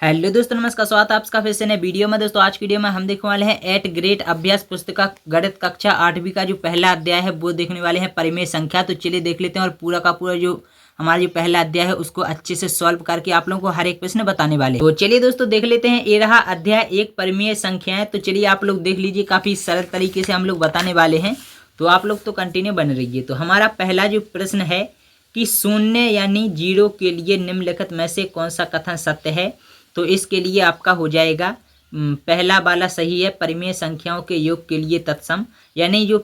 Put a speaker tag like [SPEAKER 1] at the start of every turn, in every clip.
[SPEAKER 1] Hello दोस्तों, नमस्कार। स्वागत है आपका फिर से नए वीडियो में। दोस्तों आज की वीडियो में हम देखने वाले हैं 8 ग्रेड अभ्यास पुस्तिका गणित कक्षा 8वीं का जो पहला अध्याय है वो देखने वाले हैं परिमेय संख्या। तो चलिए देख लेते हैं और पूरा का पूरा जो हमारा जो पहला अध्याय है उसको अच्छे से सॉल्व करके आप लोगों को हर एक प्रश्न बताने वाले। तो चलिए दोस्तों देख लेते हैं। ये रहा अध्याय 1 परिमेय संख्याएं। तो चलिए आप लोग देख लीजिए, काफी सरल तरीके से हम लोग बताने वाले हैं, तो आप लोग तो कंटिन्यू बन रहिए। तो हमारा पहला जो प्रश्न है कि शून्य यानी 0 के लिए निम्नलिखित में से कौन सा कथन सत्य है। तो इसके लिए आपका हो जाएगा पहला वाला सही है, परिमेय संख्याओं के योग के लिए तत्सम, यानी जो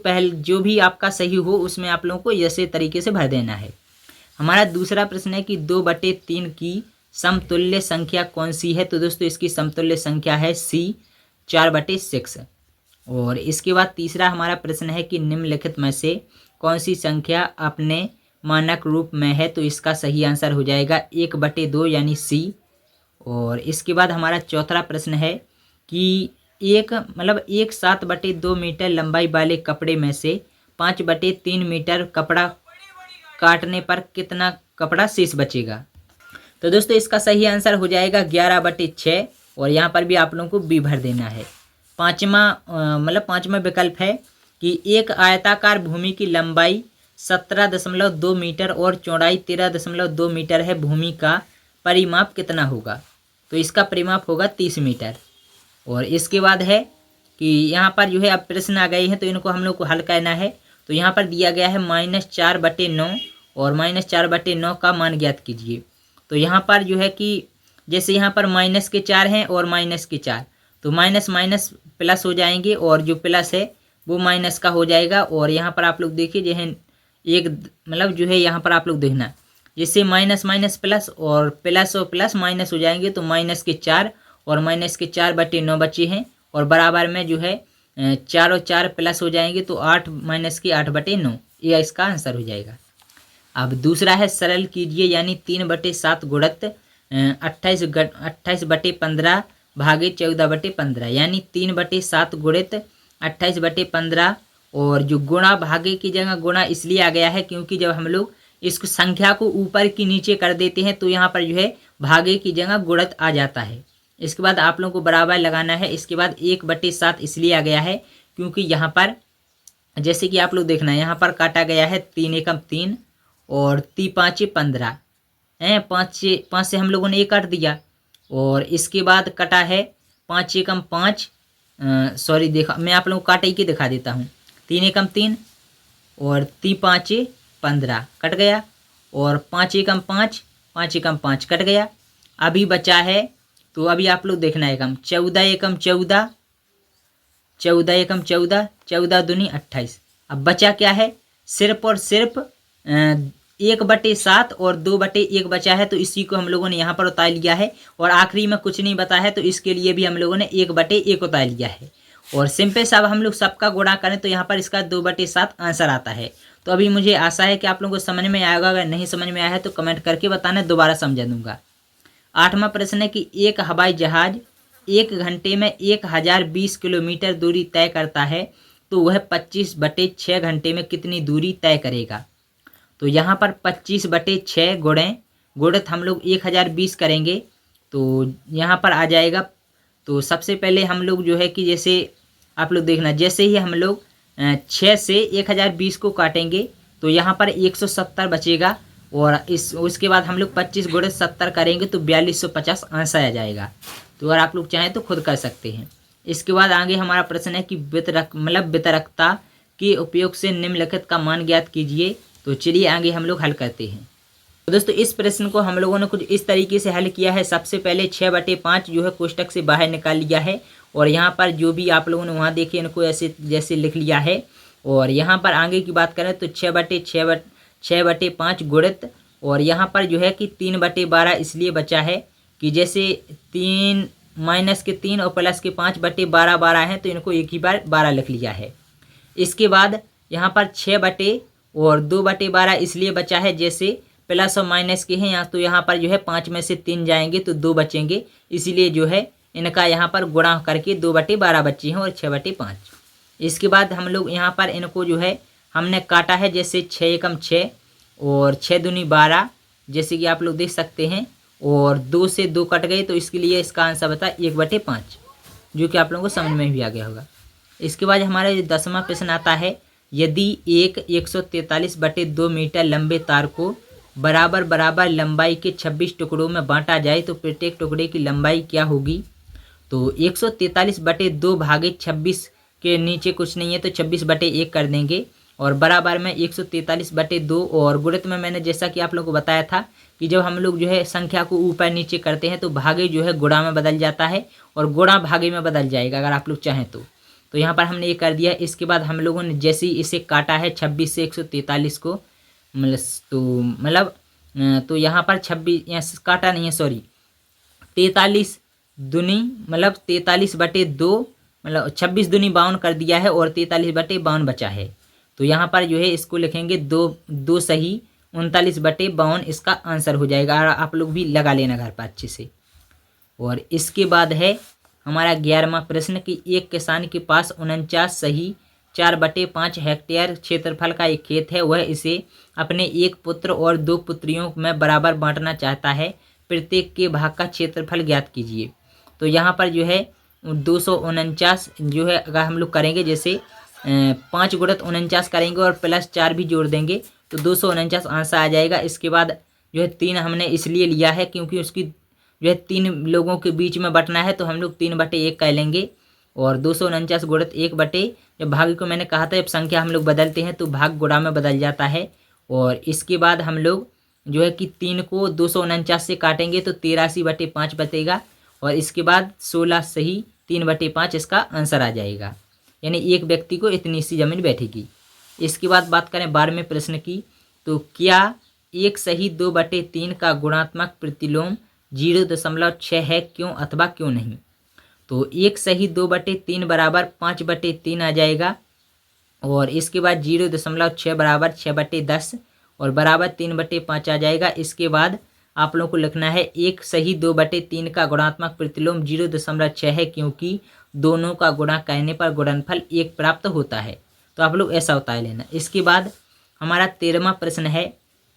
[SPEAKER 1] भी आपका सही हो उसमें आप लोगों को ऐसे तरीके से भर देना है। हमारा दूसरा प्रश्न है कि 2/3 की समतुल्य संख्या कौन सी है। तो दोस्तों इसकी समतुल्य संख्या है C 4/6। और इसके बाद तीसरा हमारा प्रश्न है कि निम्नलिखित में से कौन सी संख्या अपने मानक रूप में है। तो इसका सही आंसर हो जाएगा 1/2 यानी C। और इसके बाद हमारा चौथा प्रश्न है कि एक 7/2 मीटर लंबाई वाले कपड़े में से 5/3 मीटर कपड़ा काटने पर कितना कपड़ा शेष बचेगा। तो दोस्तों इसका सही आंसर हो जाएगा 11/6। और यहाँ पर भी आप लोगों को बी भर देना है। पाँचवा विकल्प है कि एक आयताकार भूमि की लंबाई 17.2 मीटर और चौड़ाई 13.2 मीटर है, भूमि का परिमाप कितना होगा। तो इसका परिमाप होगा 30 मीटर। और इसके बाद है कि यहाँ पर जो है अब प्रश्न आ गए हैं तो इनको हम लोग को हल करना है। तो यहाँ पर दिया गया है -4/9 और -4/9 का मान ज्ञात कीजिए। तो यहाँ पर जो है कि जैसे यहाँ पर -4 हैं और -4, तो माइनस माइनस प्लस हो जाएंगे और जो प्लस है वो माइनस का हो जाएगा। और यहाँ पर आप लोग देखिए जो है एक जो है यहाँ पर आप लोग देखना, जैसे माइनस माइनस प्लस और प्लस माइनस हो जाएंगे तो -4 और -4/9 बचे हैं। और बराबर में जो है 4 और 4 प्लस हो जाएंगे तो 8 -8/9, यह इसका आंसर हो जाएगा। अब दूसरा है सरल कीजिए, यानी 3/7 गुणित 28/15 भागे 14/15, यानी 3/7 गुणित 28/15। और जो गुणा भागे की जगह गुणा इसलिए आ गया है क्योंकि जब हम लोग इस संख्या को ऊपर की नीचे कर देते हैं तो यहाँ पर जो है भागे की जगह गुणित आ जाता है। इसके बाद आप लोगों को बराबर लगाना है। इसके बाद 1/7 इसलिए आ गया है क्योंकि यहाँ पर जैसे कि आप लोग देखना है यहाँ पर काटा गया है 3 एकम 3 और 3 5 15 है, 5 से हम लोगों ने 1 काट दिया। और इसके बाद कटा है 5 एकम 5, सॉरी देखा मैं आप लोगों को काटे के दिखा देता हूँ। 3 एकम 3 और 3 5 15 कट गया और 5 एकम 5, 5 एकम 5 कट गया। अभी बचा है तो अभी आप लोग देखना है एकम 14 एकम 14, 14 एकम 14, 14 दूनी 28। अब बचा क्या है, सिर्फ और सिर्फ 1/7 और 2/1 बचा है, तो इसी को हम लोगों ने यहाँ पर उतार लिया है। और आखिरी में कुछ नहीं बता है तो इसके लिए भी हम लोगों ने 1/1 उतार लिया है। और सिंपल साहब हम लोग सबका गुणा करें तो यहाँ पर इसका 2/7 आंसर आता है। तो अभी मुझे आशा है कि आप लोगों को समझ में आएगा। अगर नहीं समझ में आया है तो कमेंट करके बताना, दोबारा समझा दूंगा। 8वां प्रश्न है कि एक हवाई जहाज 1 घंटे में 1020 किलोमीटर दूरी तय करता है, तो वह 25/6 घंटे में कितनी दूरी तय करेगा। तो यहाँ पर 25/6 गुणित हम लोग 1020 करेंगे तो यहाँ पर आ जाएगा। तो सबसे पहले हम लोग जो है कि जैसे आप लोग देखना, जैसे ही हम लोग 6 से 1020 को काटेंगे तो यहाँ पर 170 बचेगा। और उसके बाद हम लोग 25 गुणित 70 करेंगे तो 4250 आंसर आ जाएगा। तो अगर आप लोग चाहें तो खुद कर सकते हैं। इसके बाद आगे हमारा प्रश्न है कि वितरकता के उपयोग से निम्नलिखित का मान ज्ञात कीजिए। तो चलिए आगे हम लोग हल करते हैं। तो दोस्तों इस प्रश्न को हम लोगों ने कुछ इस तरीके से हल किया है। सबसे पहले 6/5 जो है कोष्टक से बाहर निकाल लिया है और यहाँ पर जो भी आप लोगों ने वहाँ देखे इनको ऐसे जैसे लिख लिया है। और यहाँ पर आगे की बात करें तो 6/5 गुणित, और यहाँ पर जो है कि 3/12 इसलिए बचा है कि जैसे 3 -3 और +5/12 हैं तो इनको एक ही बार 12 लिख लिया है। इसके बाद यहाँ पर 6 और 2/12 इसलिए बचा है, जैसे प्लस और माइनस के हैं यहाँ, तो यहाँ पर जो है 5 में से 3 जाएंगे तो 2 बचेंगे, इसीलिए जो है इनका यहाँ पर गुणा करके 2/12 बचे हैं और 6/5। इसके बाद हम लोग यहाँ पर इनको जो है हमने काटा है, जैसे 6 एकम 6 और 6 दूनी 12, जैसे कि आप लोग देख सकते हैं। और 2 से 2 कट गए, तो इसके लिए इसका आंसर बता 1/5, जो कि आप लोगों को समझ में भी आ गया होगा। इसके बाद हमारा 10वां प्रश्न आता है, यदि एक 143/2 मीटर लंबे तार को बराबर बराबर लंबाई के 26 टुकड़ों में बांटा जाए तो प्रत्येक टुकड़े की लंबाई क्या होगी। तो 143/2 भागे 26 के नीचे कुछ नहीं है, तो 26/1 कर देंगे, और बराबर में 143/2, और गुणित में मैंने जैसा कि आप लोगों को बताया था कि जब हम लोग जो है संख्या को ऊपर नीचे करते हैं तो भागे जो है गुणा में बदल जाता है और गुणा भागे में बदल जाएगा अगर आप लोग चाहें तो यहाँ पर हमने ये कर दिया। इसके बाद हम लोगों ने जैसे ही इसे काटा है 26 से 143 को, तो यहाँ पर 26 यहाँ काटा नहीं है, सॉरी, 43 दूनी 43/2, 26 दूनी 52 कर दिया है और 43/52 बचा है। तो यहाँ पर जो है इसको लिखेंगे 2 सही 39/52 इसका आंसर हो जाएगा। और आप लोग भी लगा लेना घर पर अच्छे से। और इसके बाद है हमारा 11वां प्रश्न कि एक किसान के पास 49 सही 4/5 हेक्टेयर क्षेत्रफल का एक खेत है। वह इसे अपने एक पुत्र और 2 पुत्रियों में बराबर बांटना चाहता है। प्रत्येक के भाग का क्षेत्रफल ज्ञात कीजिए। तो यहाँ पर जो है 249 जो है अगर हम लोग करेंगे, जैसे 5 गुणित 49 करेंगे और प्लस 4 भी जोड़ देंगे तो 249 आंसर आ जाएगा। इसके बाद जो है 3 हमने इसलिए लिया है क्योंकि उसकी जो है 3 लोगों के बीच में बटना है, तो हम लोग 3/1 कर लेंगे। और 249 गुणित 1/, जब भाग को मैंने कहा था जब संख्या हम लोग बदलते हैं तो भाग गुणा में बदल जाता है। और इसके बाद हम लोग जो है कि 3 को 249 से काटेंगे तो 83/5 बचेगा। और इसके बाद 16 सही 3/5 इसका आंसर आ जाएगा, यानी एक व्यक्ति को इतनी सी जमीन बैठेगी। इसके बाद बात करें 12वें प्रश्न की, तो क्या 1 सही 2/3 का गुणात्मक प्रतिलोम 0.6 है, क्यों अथवा क्यों नहीं। तो 1 सही 2/3 बराबर 5/3 आ जाएगा। और इसके बाद 0.6 बराबर 6/10 और बराबर 3/5 आ जाएगा। इसके बाद आप लोगों को लिखना है 1 सही 2/3 का गुणात्मक प्रतिलोम 0.6 है, क्योंकि दोनों का गुणा करने पर गुणनफल 1 प्राप्त होता है। तो आप लोग ऐसा होता है लेना। इसके बाद हमारा 13वां प्रश्न है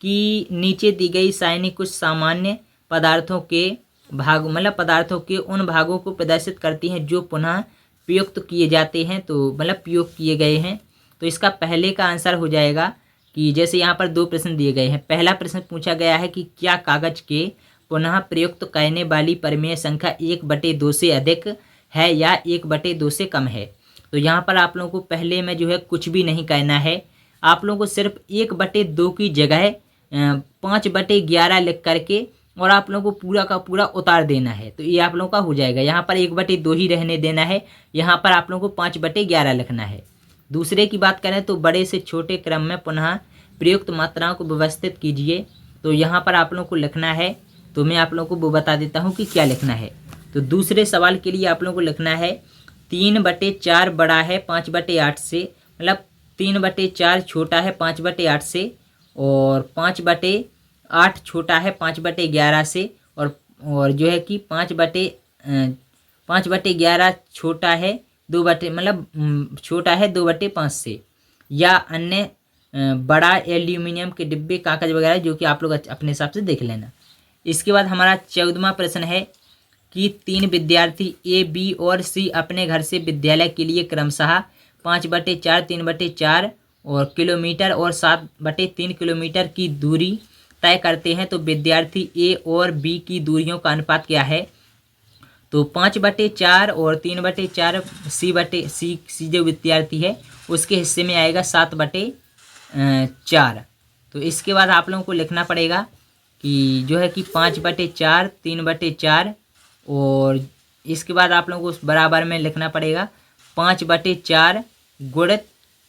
[SPEAKER 1] कि नीचे दी गई सारणी कुछ सामान्य पदार्थों के भाग पदार्थों के उन भागों को प्रदर्शित करती हैं जो पुनः प्रयुक्त किए जाते हैं, तो प्रयोग किए गए हैं। तो इसका पहले का आंसर हो जाएगा कि जैसे यहाँ पर 2 प्रश्न दिए गए हैं। पहला प्रश्न पूछा गया है कि क्या कागज के पुनः प्रयुक्त करने वाली परिमेय संख्या 1/2 से अधिक है या 1/2 से कम है। तो यहाँ पर आप लोगों को पहले में जो है कुछ भी नहीं करना है। आप लोगों को सिर्फ 1/2 की जगह 5/11 लिख करके और आप लोगों को पूरा का पूरा उतार देना है, तो ये आप लोगों का हो जाएगा। यहाँ पर 1/2 ही रहने देना है, यहाँ पर आप लोगों को 5/11 लिखना है। दूसरे की बात करें तो बड़े से छोटे क्रम में पुनः प्रयुक्त मात्राओं को व्यवस्थित कीजिए। तो यहाँ पर आप लोगों को लिखना है, तो मैं आप लोगों को वो बता देता हूँ कि क्या लिखना है। तो दूसरे सवाल के लिए आप लोगों को लिखना है 3/4 बड़ा है 5/8 से, 3/4 छोटा है 5/8 से, और 5/8 छोटा है 5/11 से, और जो है कि 5/11 छोटा है 2/5 से, या अन्य बड़ा एल्यूमिनियम के डिब्बे कागज वगैरह, जो कि आप लोग अपने हिसाब से देख लेना। इसके बाद हमारा 14वां प्रश्न है कि 3 विद्यार्थी ए, बी और सी अपने घर से विद्यालय के लिए क्रमशः 5/4, 3/4 और किलोमीटर और 7/3 किलोमीटर की दूरी तय करते हैं। तो विद्यार्थी ए और बी की दूरियों का अनुपात क्या है। तो 5/4 और 3/4 सी जो विद्यार्थी है उसके हिस्से में आएगा 7/4। तो इसके बाद आप लोगों को लिखना पड़ेगा कि जो है कि 5/4, 3/4, और इसके बाद आप लोगों को बराबर में लिखना पड़ेगा 5/4 गुणित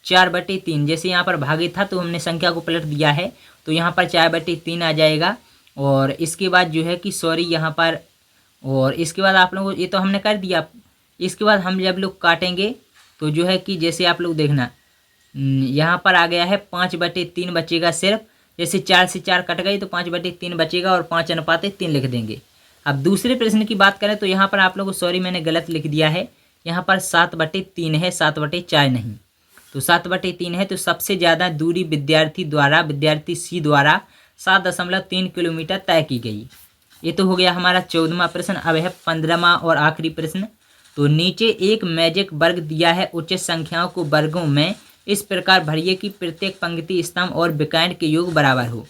[SPEAKER 1] 4/3। जैसे यहाँ पर भागे था तो हमने संख्या को पलट दिया है, तो यहाँ पर 4/3 आ जाएगा। और इसके बाद जो है कि सॉरी यहाँ पर, और इसके बाद आप लोगों को ये तो हमने कर दिया। इसके बाद हम जब लोग काटेंगे तो जो है कि जैसे आप लोग देखना यहाँ पर आ गया है 5/3 बचेगा सिर्फ। जैसे 4 से 4 कट गई तो 5/3 बचेगा और 5:3 लिख देंगे। अब दूसरे प्रश्न की बात करें तो यहाँ पर आप लोगों को सॉरी मैंने गलत लिख दिया है, यहाँ पर 7/3 है 7/4 नहीं। तो 7/3 है, तो सबसे ज़्यादा दूरी विद्यार्थी सी द्वारा 7.3 किलोमीटर तय की गई। ये तो हो गया हमारा 14वां प्रश्न। अब है 15वां और आखिरी प्रश्न। तो नीचे एक मैजिक वर्ग दिया है, उचित संख्याओं को वर्गों में इस प्रकार भरिए कि प्रत्येक पंक्ति स्तंभ और विकर्ण के योग बराबर हो।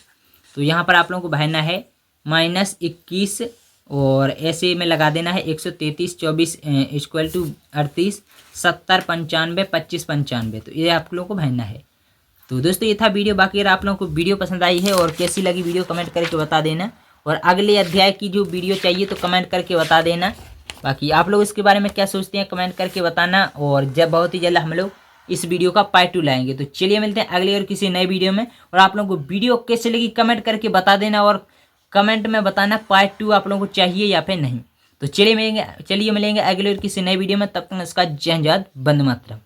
[SPEAKER 1] तो यहाँ पर आप लोगों को भरना है -21 और ऐसे में लगा देना है 133 24 इक्वल टू 38 70 95 25 95। तो ये आप लोगों को भरना है। तो दोस्तों ये था वीडियो। बाकी अगर आप लोगों को वीडियो पसंद आई है और कैसी लगी वीडियो कमेंट करके बता देना, और अगले अध्याय की जो वीडियो चाहिए तो कमेंट करके बता देना। बाकी आप लोग इसके बारे में क्या सोचते हैं कमेंट करके बताना, और जब बहुत ही जल्द हम लोग इस वीडियो का पार्ट 2 लाएंगे। तो चलिए मिलते हैं अगले और किसी नए वीडियो में। और आप लोगों को वीडियो कैसे लगी कमेंट करके बता देना, और कमेंट में बताना पार्ट 2 आप लोगों को चाहिए या फिर नहीं। तो चलिए मिलेंगे अगले और किसी नए वीडियो में। तब तक इसका जय हिंद, वंदे मातरम।